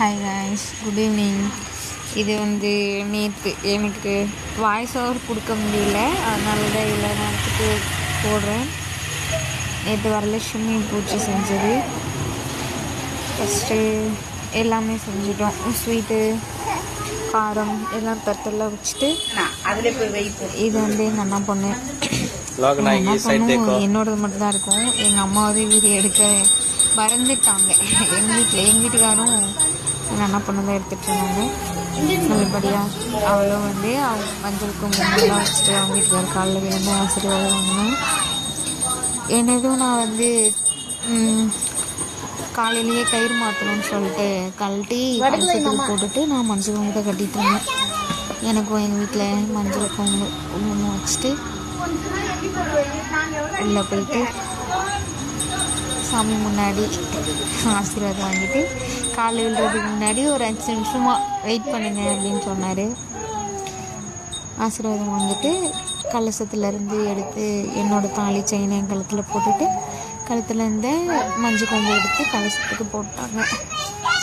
Hi guys, good evening. இது நேற்று எனக்கு வாய்ஸ் ஓவர் கொடுக்க முடியல, அதனால தான் இவ்வளோ நேரத்துக்கு போடுறேன். நேற்று வரலட்சுமி பூஜை செஞ்சது. ஃபஸ்ட்டு எல்லாமே செஞ்சிட்டோம். ஸ்வீட்டு, காரம் எல்லாம் தட்டெல்லாம் வச்சுட்டு இது எங்கள் அண்ணா பொண்ணு. அண்ணா பொண்ணும் என்னோடது மட்டும்தான் இருக்கும். எங்கள் அம்மாவது வீடியோ எடுக்க மறந்துட்டாங்க. எங்கள் வீட்டுக்காரும் எங்கள் அண்ணா பொண்ணு தான் எடுத்துகிட்டு இருந்தாங்க. நல்லபடியாக அவளும் அவங்க மஞ்சள் குங்குமம்லாம் வச்சுட்டு அவங்க வீட்டுக்கார காலில் விழுந்து ஆசீர்வாதம் வாங்கினேன். என்னதும் நான் காலையிலேயே கயிறு மாற்றணும்னு சொல்லிட்டு கழட்டி கலசத்துக்கு போட்டுட்டு நான் மஞ்சள் குங்குமத்தை கட்டிட்டு இருந்தேன். எனக்கும் எங்கள் வீட்டில் மஞ்சள் குங்குமம் வச்சுட்டு உள்ளே போயிட்டு சாமி முன்னாடி ஆசீர்வாதம் வாங்கிட்டு காலை விழுறதுக்கு முன்னாடி ஒரு 5 நிமிஷமாக வெயிட் பண்ணுங்க அப்படின்னு சொன்னார். ஆசீர்வாதம் வாங்கிட்டு கலசத்துலேருந்து எடுத்து என்னோடய தாலி செயினை என் கழுத்தில் போட்டுட்டு கழுத்துலேருந்து மஞ்சள் கொம்பு எடுத்து கலசத்துக்கு போட்டாங்க.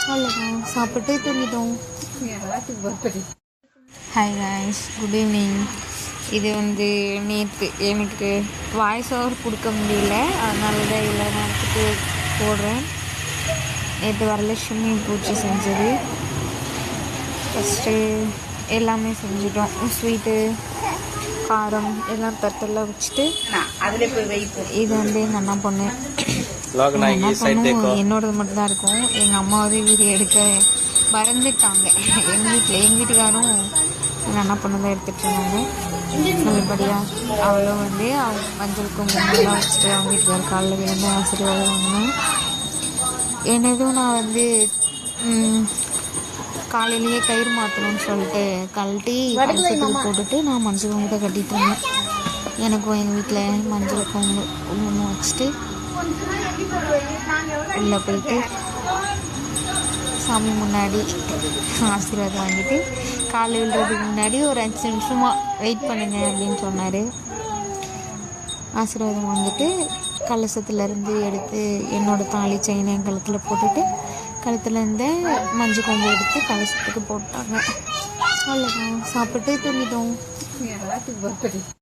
அவ்வளோதான், சாப்பிட்டு தூங்கிட்டோம். Hi guys, good evening. இது நேற்று எனக்கு வாய்ஸ் ஓவர் கொடுக்க முடியல, அதனால தான் இவ்வளோ நேரத்துக்கு போடுறேன். நேற்று வரலட்சுமி பூஜை செஞ்சது. ஃபஸ்ட்டு எல்லாமே செஞ்சிட்டோம். ஸ்வீட்டு, காரம் எல்லாம் தட்டெல்லாம் வச்சுட்டு இது எங்கள் அண்ணா பொண்ணு. அண்ணா பொண்ணும் என்னோடது மட்டும்தான் இருக்கும். எங்கள் அம்மாவது வீடியோ எடுக்க மறந்துட்டாங்க. எங்கள் வீட்டுக்காரும் எங்கள் அண்ணா பொண்ணு தான் எடுத்துகிட்டு இருந்தாங்க. நல்லபடியாக அவளும் அவங்க மஞ்சள் குங்குமம்லாம் வச்சுட்டு அவங்க வீட்டுக்கார காலில் விழுந்து ஆசீர்வாதம் வாங்கினேன். என்னதும் நான் காலையிலேயே கயிறு மாற்றணும்னு சொல்லிட்டு கழட்டி கலசத்துக்கு போட்டுட்டு நான் மஞ்சள் குங்குமத்தை கட்டிட்டு இருந்தேன். எனக்கும் எங்கள் வீட்டில் மஞ்சள் குங்குமம் வச்சுட்டு உள்ளே போயிட்டு சாமி முன்னாடி ஆசீர்வாதம் வாங்கிட்டு காலை விழுறதுக்கு முன்னாடி ஒரு 5 நிமிஷமாக வெயிட் பண்ணுங்க அப்படின்னு சொன்னார். ஆசீர்வாதம் வாங்கிட்டு கலசத்துலேருந்து எடுத்து என்னோடய தாலி செயினை என் கழுத்தில் போட்டுட்டு கழுத்துலேருந்து மஞ்சள் கொம்பு எடுத்து கலசத்துக்கு போட்டாங்க. அவ்வளோதான், சாப்பிட்டு தூங்கிட்டோம்.